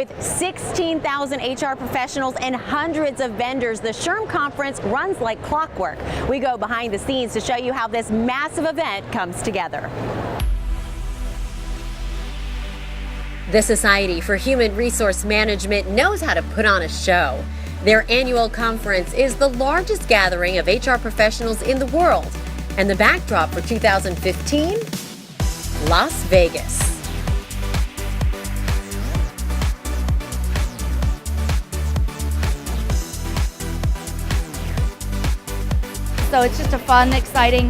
With 16,000 HR professionals and hundreds of vendors, the Shrm Conference runs like clockwork. We go behind the scenes to show you how this massive event comes together. The Society for Human Resource Management knows how to put on a show. Their annual conference is the largest gathering of HR professionals in the world. And the backdrop for 2015? Las Vegas. So it's just a fun, exciting,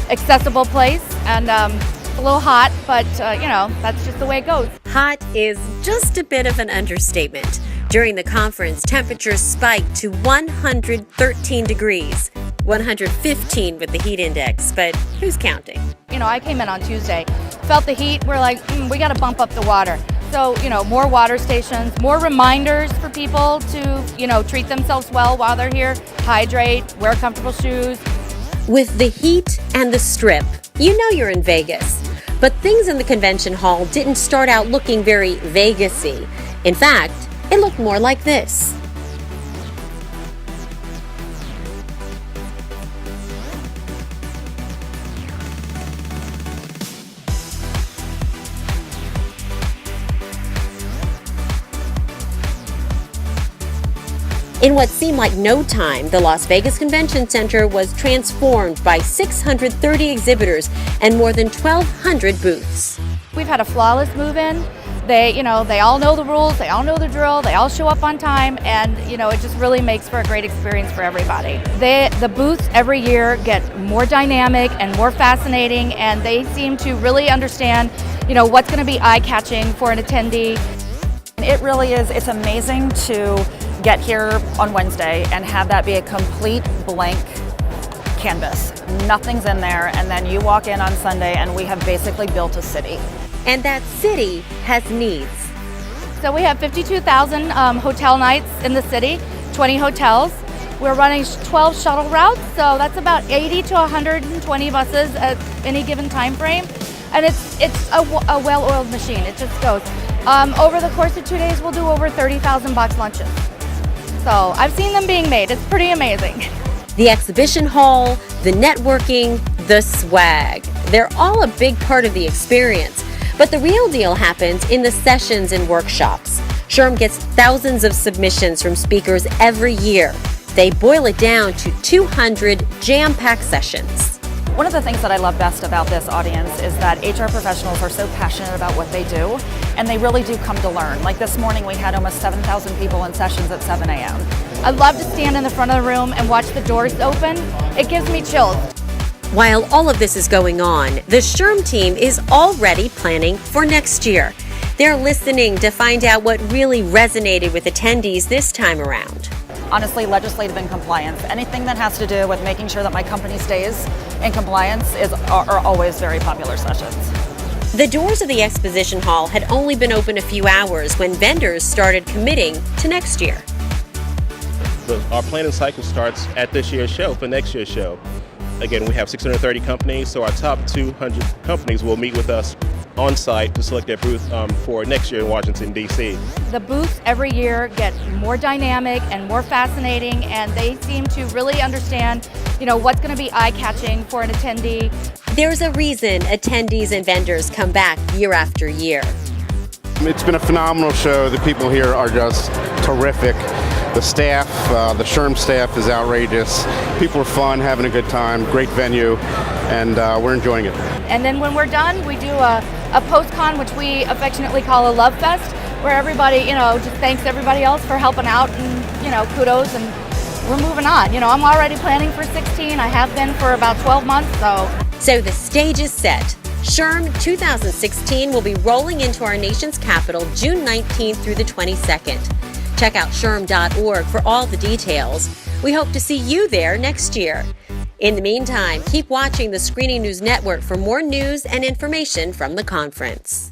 accessible place, and a little hot, but you know, that's just the way it goes. Hot is just a bit of an understatement. During the conference, temperatures spiked to 113 degrees, 115 with the heat index, but who's counting? You know, I came in on Tuesday, felt the heat, we're like, we gotta bump up the water. So, you know, more water stations, more reminders for people to, you know, treat themselves well while they're here, hydrate, wear comfortable shoes. With the heat and the strip, you know you're in Vegas. But things in the convention hall didn't start out looking very Vegas-y. In fact, it looked more like this. In what seemed like no time, the Las Vegas Convention Center was transformed by 630 exhibitors and more than 1,200 booths. We've had a flawless move-in. They all know the rules, they all know the drill, they all show up on time, and you know, it just really makes for a great experience for everybody. The booths every year get more dynamic and more fascinating, and they seem to really understand, you know, what's going to be eye-catching for an attendee. It really is. It's amazing to get here on Wednesday and have that be a complete blank canvas. Nothing's in there, and then you walk in on Sunday and we have basically built a city. And that city has needs. So we have 52,000 hotel nights in the city, 20 hotels. We're running 12 shuttle routes, so that's about 80 to 120 buses at any given time frame. And it's a well-oiled machine, it just goes. Over the course of 2 days, we'll do over 30,000 box lunches. So I've seen them being made, it's pretty amazing. The exhibition hall, the networking, the swag. They're all a big part of the experience. But the real deal happens in the sessions and workshops. Shrm gets thousands of submissions from speakers every year. They boil it down to 200 jam-packed sessions. One of the things that I love best about this audience is that HR professionals are so passionate about what they do, and they really do come to learn. Like this morning, we had almost 7,000 people in sessions at 7 a.m. I love to stand in the front of the room and watch the doors open. It gives me chills. While all of this is going on, the Shrm team is already planning for next year. They're listening to find out what really resonated with attendees this time around. Honestly, legislative and compliance. Anything that has to do with making sure that my company stays in compliance are always very popular sessions. The doors of the exposition hall had only been open a few hours when vendors started committing to next year. Our planning cycle starts at this year's show for next year's show. Again, we have 630 companies, so our top 200 companies will meet with us on site to select their booth for next year in Washington, D.C. The booths every year get more dynamic and more fascinating, and they seem to really understand, you know, what's going to be eye-catching for an attendee. There's a reason attendees and vendors come back year after year. It's been a phenomenal show. The people here are just terrific. The staff, the Shrm staff is outrageous. People are fun, having a good time, great venue, and we're enjoying it. And then when we're done, we do a post-con, which we affectionately call a love fest, where everybody, you know, just thanks everybody else for helping out and, you know, kudos, and we're moving on. You know, I'm already planning for 16. I have been for about 12 months, So the stage is set. Shrm 2016 will be rolling into our nation's capital June 19th through the 22nd. Check out shrm.org for all the details. We hope to see you there next year. In the meantime, keep watching the Screening News Network for more news and information from the conference.